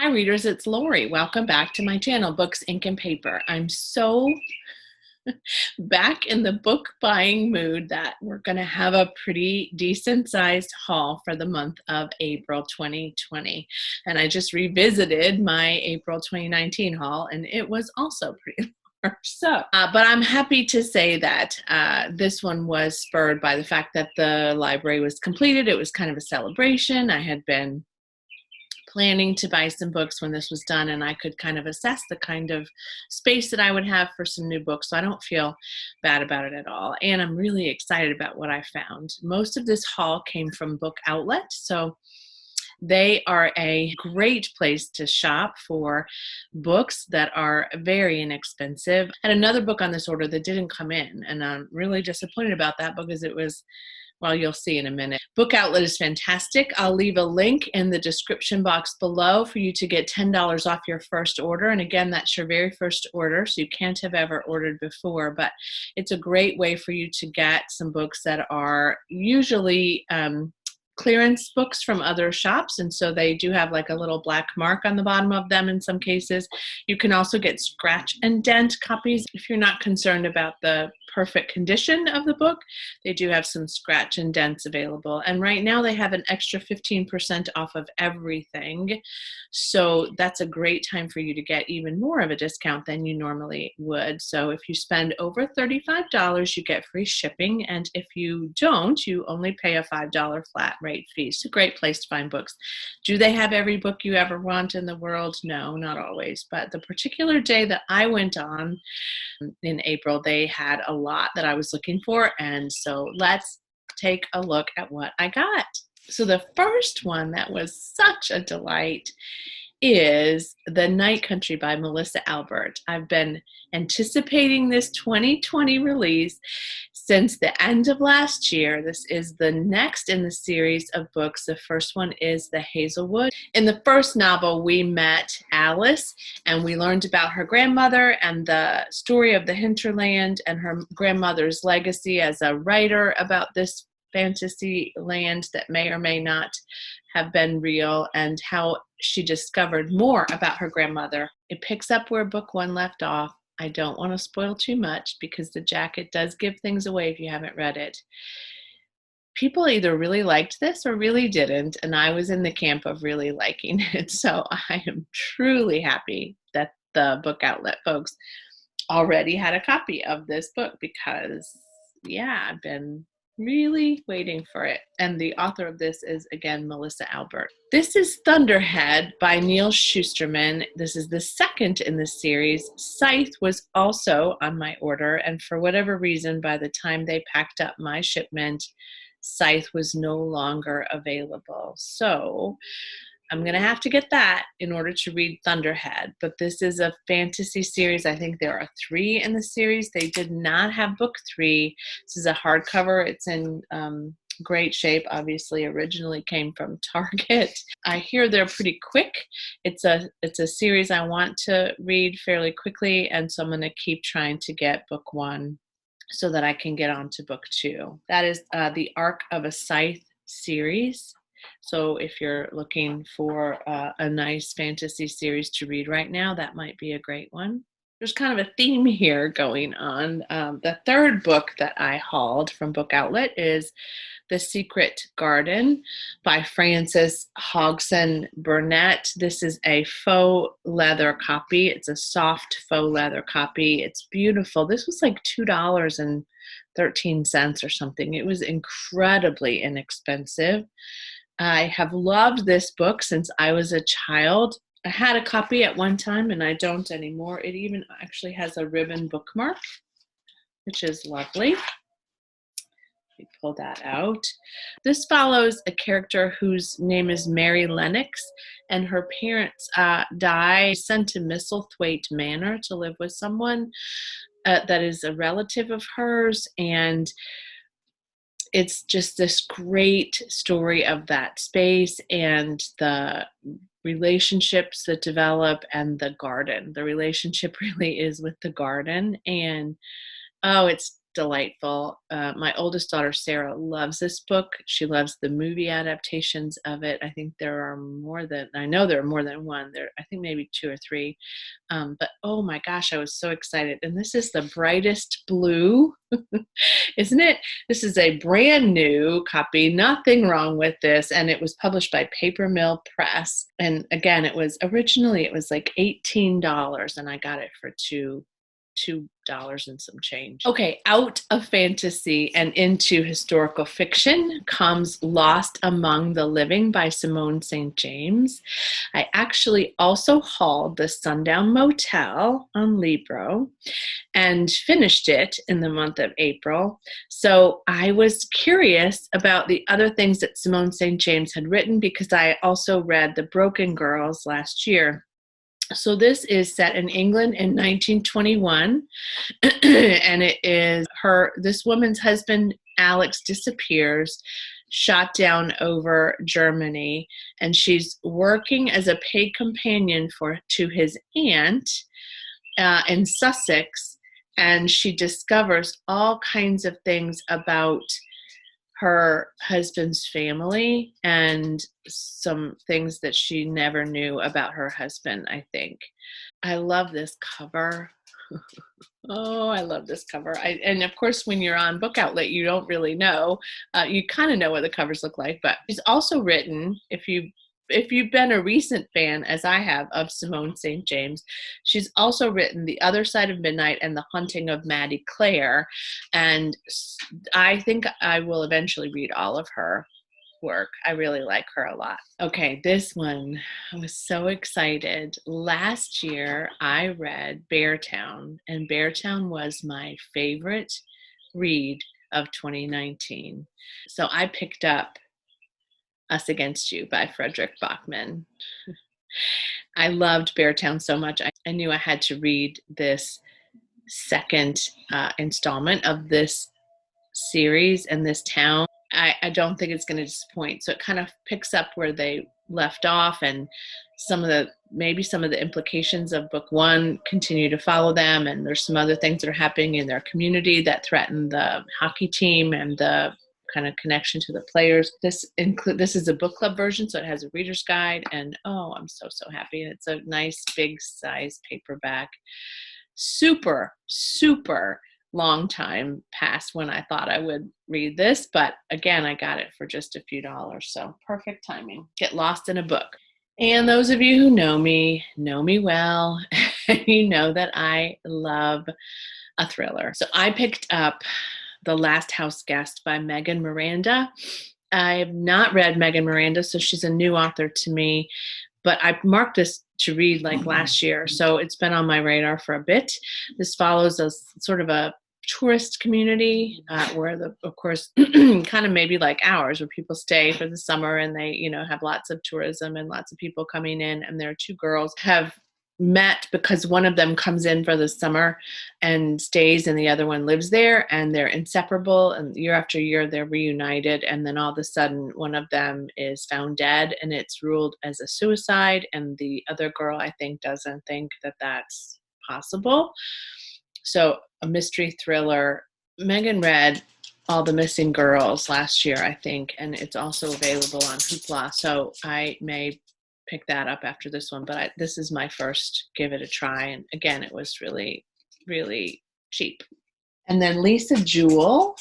Hi readers, it's Lori. Welcome back to my channel, Books, Ink, and Paper. I'm so back in the book buying mood that we're going to have a pretty decent sized haul for the month of April 2020. And I just revisited my April 2019 haul and it was also pretty large. But I'm happy to say that this one was spurred by the fact that the library was completed. It was kind of a celebration. I had been planning to buy some books when this was done, and I could kind of assess the kind of space that I would have for some new books, so I don't feel bad about it at all. And I'm really excited about what I found. Most of this haul came from Book Outlet, so they are a great place to shop for books that are very inexpensive. I had another book on this order that didn't come in, and I'm really disappointed about that because it was, well, you'll see in a minute. Book Outlet is fantastic. I'll leave a link in the description box below for you to get $10 off your first order. And again, that's your very first order, so you can't have ever ordered before, but it's a great way for you to get some books that are usually clearance books from other shops, and so they do have like a little black mark on the bottom of them in some cases. You can also get scratch and dent copies if you're not concerned about the perfect condition of the book. They do have some scratch and dents available, and right now they have an extra 15% off of everything, so that's a great time for you to get even more of a discount than you normally would. So if you spend over $35, you get free shipping, and if you don't, you only pay a $5 flat rate fee. It's a great place to find books. Do they have every book you ever want in the world? No, not always, but the particular day that I went on in April, they had a lot that I was looking for, and so let's take a look at what I got. So the first one that was such a delight is The Night Country by Melissa Albert. I've been anticipating this 2020 release since the end of last year. This is the next in the series of books. The first one is The Hazelwood. In the first novel, we met Alice and we learned about her grandmother and the story of the hinterland and her grandmother's legacy as a writer about this fantasy land that may or may not have been real, and how she discovered more about her grandmother. It picks up where book one left off. I don't want to spoil too much because the jacket does give things away if you haven't read it. People either really liked this or really didn't, and I was in the camp of really liking it. So I am truly happy that the Book Outlet folks already had a copy of this book because, yeah, I've been really waiting for it. And the author of this is, again, Melissa Albert. This is Thunderhead by Neil Shusterman. This is the second in the series. Scythe was also on my order, and for whatever reason, by the time they packed up my shipment, Scythe was no longer available. So I'm going to have to get that in order to read Thunderhead. But this is a fantasy series. I think there are 3 in the series. They did not have book 3. This is a hardcover. It's in great shape. Obviously, originally came from Target. I hear they're pretty quick. It's a series I want to read fairly quickly, and so I'm going to keep trying to get book 1 so that I can get on to book 2. That is the Arc of a Scythe series. So if you're looking for a nice fantasy series to read right now, that might be a great one. There's kind of a theme here going on. The third book that I hauled from Book Outlet is The Secret Garden by Frances Hodgson Burnett. This is a faux leather copy. It's a soft faux leather copy. It's beautiful. This was like $2.13 or something. It was incredibly inexpensive. I have loved this book since I was a child. I had a copy at one time and I don't anymore. It even actually has a ribbon bookmark, which is lovely. We pull that out. This follows a character whose name is Mary Lennox, and her parents die, sent to Misselthwaite Manor to live with someone that is a relative of hers, and it's just this great story of that space and the relationships that develop and the garden. The relationship really is with the garden, and oh, it's delightful. My oldest daughter, Sarah, loves this book. She loves the movie adaptations of it. I think I know there are more than one. I think maybe two or three. But oh my gosh, I was so excited. And this is the brightest blue, isn't it? This is a brand new copy, nothing wrong with this. And it was published by Paper Mill Press. And again, originally it was like $18, and I got it for $2 and some change. Okay, out of fantasy and into historical fiction comes Lost Among the Living by Simone St. James. I actually also hauled the Sundown Motel on Libro and finished it in the month of April. So I was curious about the other things that Simone St. James had written, because I also read The Broken Girls last year. So this is set in England in 1921, and it is this woman's husband, Alex, disappears, shot down over Germany, and she's working as a paid companion to his aunt in Sussex, and she discovers all kinds of things about her husband's family and some things that she never knew about her husband, I think. I love this cover. Oh, I love this cover. And of course, when you're on Book Outlet, you don't really know. You kind of know what the covers look like, but she's also written, if you've been a recent fan, as I have, of Simone St. James, she's also written The Other Side of Midnight and The Haunting of Maddie Clare. And I think I will eventually read all of her work. I really like her a lot. Okay, this one, I was so excited. Last year, I read Beartown, and Beartown was my favorite read of 2019. So I picked up Us Against You by Frederick Bachman. I loved Beartown so much. I knew I had to read this second installment of this series and this town. I don't think it's going to disappoint. So it kind of picks up where they left off, and maybe some of the implications of book one continue to follow them. And there's some other things that are happening in their community that threaten the hockey team and the kind of connection to the players. This is a book club version, so it has a reader's guide, and oh, I'm so happy. It's a nice big size paperback. Super long time passed when I thought I would read this, but again, I got it for just a few dollars, so perfect timing. Get lost in a book. And those of you who know me well, you know that I love a thriller. So I picked up The Last House Guest by Megan Miranda. I've not read Megan Miranda, so she's a new author to me, but I marked this to read like last year, so it's been on my radar for a bit. This follows a sort of a tourist community where of course kind of maybe like ours, where people stay for the summer and they have lots of tourism and lots of people coming in. And there are two girls have met because one of them comes in for the summer and stays, and the other one lives there, and they're inseparable, and year after year they're reunited, and then all of a sudden one of them is found dead and it's ruled as a suicide, and the other girl, I think, doesn't think that that's possible. So a mystery thriller. Megan read All the Missing Girls last year, I think, and it's also available on Hoopla, so I may pick that up after this one, but this is my first give it a try, and again, it was really cheap. And then Lisa Jewell,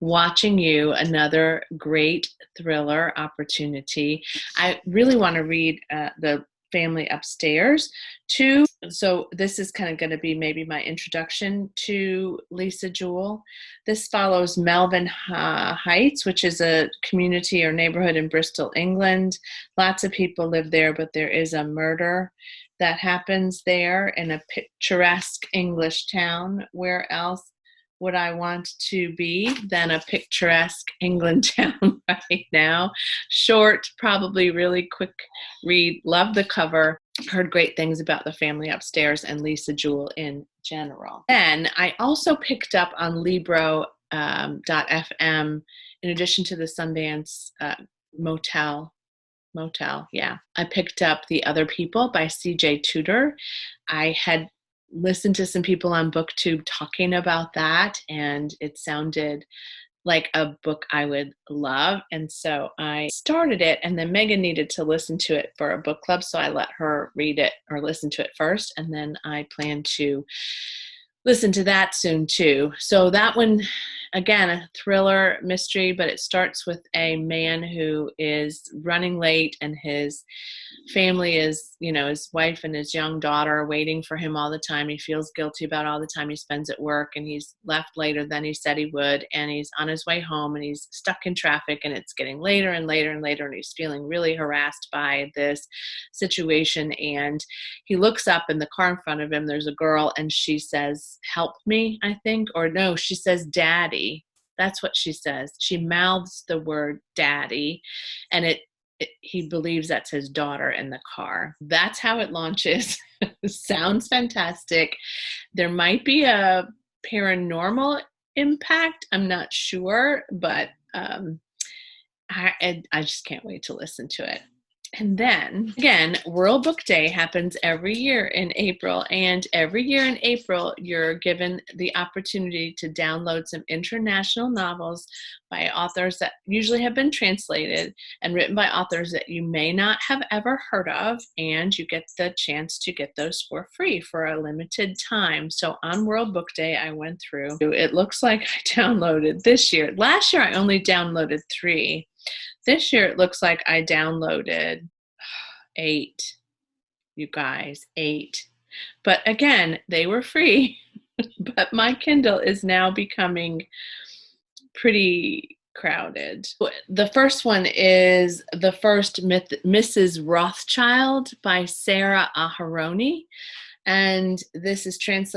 Watching You, another great thriller opportunity. I really want to read The Family Upstairs too. So this is kind of going to be maybe my introduction to Lisa Jewell. This follows Melvin Heights, which is a community or neighborhood in Bristol, England. Lots of people live there, but there is a murder that happens there in a picturesque English town. Where else would I want to be than a picturesque England town right now? Short, probably really quick read. Love the cover. Heard great things about The Family Upstairs and Lisa Jewell in general. Then I also picked up on Libro.fm, in addition to the Sundance Motel, I picked up The Other People by C.J. Tudor. I had listened to some people on BookTube talking about that, and it sounded like a book I would love. And so I started it, and then Megan needed to listen to it for a book club. So I let her read it or listen to it first. And then I plan to listen to that soon too. So that one, again, a thriller mystery, but it starts with a man who is running late, and his family is, his wife and his young daughter are waiting for him all the time. He feels guilty about all the time he spends at work, and he's left later than he said he would, and he's on his way home, and he's stuck in traffic, and it's getting later and later and later, and he's feeling really harassed by this situation. And he looks up in the car in front of him, there's a girl, and she says, "Help me," I think, or no, she says, "Daddy." That's what she says. She mouths the word daddy, and he believes that's his daughter in the car. That's how it launches. Sounds fantastic. There might be a paranormal impact. I'm not sure, but I just can't wait to listen to it. And then again, World Book Day happens every year in April. And every year in April, you're given the opportunity to download some international novels by authors that usually have been translated and written by authors that you may not have ever heard of. And you get the chance to get those for free for a limited time. So on World Book Day, I went through, it looks like I downloaded this year. Last year, I only downloaded 3. This year, it looks like I downloaded 8, you guys, 8. But again, they were free, but my Kindle is now becoming pretty crowded. The first one is The First Mrs. Rothschild by Sarah Aharoni. And this is translated